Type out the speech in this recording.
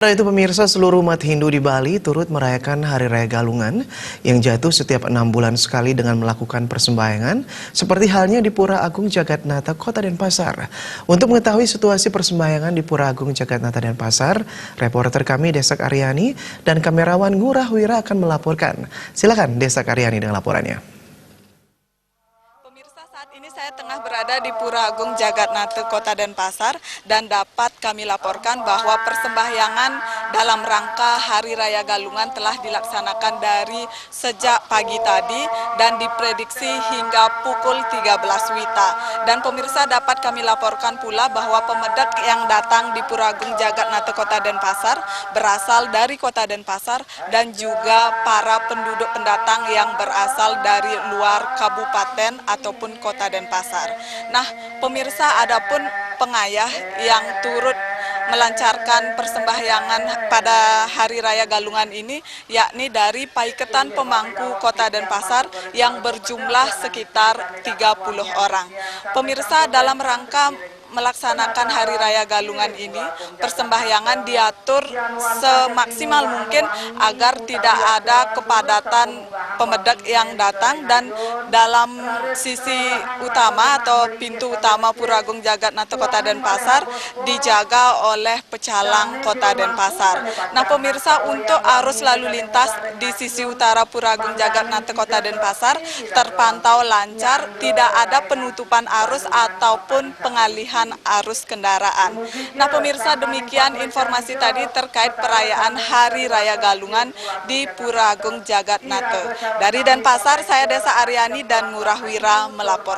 Setelah itu pemirsa, seluruh umat Hindu di Bali turut merayakan Hari Raya Galungan yang jatuh setiap 6 bulan sekali dengan melakukan persembahyangan seperti halnya di Pura Agung Jagatnata, Kota Denpasar. Untuk mengetahui situasi persembahyangan di Pura Agung Jagatnata Denpasar, reporter kami Desak Aryani dan kamerawan Ngurah Wira akan melaporkan. Silakan Desak Aryani dengan laporannya. Saat ini saya tengah berada di Pura Agung Jagatnata Kota Denpasar dan dapat kami laporkan bahwa persembahyangan dalam rangka Hari Raya Galungan telah dilaksanakan dari sejak pagi tadi dan diprediksi hingga pukul 13 WITA. Dan pemirsa, dapat kami laporkan pula bahwa pemedak yang datang di Pura Agung Jagatnata Kota Denpasar berasal dari Kota Denpasar dan juga para penduduk pendatang yang berasal dari luar kabupaten ataupun Kota Denpasar. Nah, pemirsa, adapun pengayah yang turut melancarkan persembahyangan pada Hari Raya Galungan ini, yakni dari Paiketan Pemangku Kota Denpasar yang berjumlah sekitar 30 orang. Pemirsa, dalam rangka melaksanakan Hari Raya Galungan ini, persembahyangan diatur semaksimal mungkin agar tidak ada kepadatan pemedak yang datang, dan dalam sisi utama atau pintu utama Pura Agung Jagatnata Kota Denpasar dijaga oleh pecalang Kota Denpasar. Nah pemirsa, untuk arus lalu lintas di sisi utara Pura Agung Jagatnata Kota Denpasar terpantau lancar, tidak ada penutupan arus ataupun pengalihan arus kendaraan. Nah pemirsa, demikian informasi tadi terkait perayaan Hari Raya Galungan di Pura Agung Jagatnata. Dari Denpasar, saya Desa Aryani dan Ngurah Wira melapor.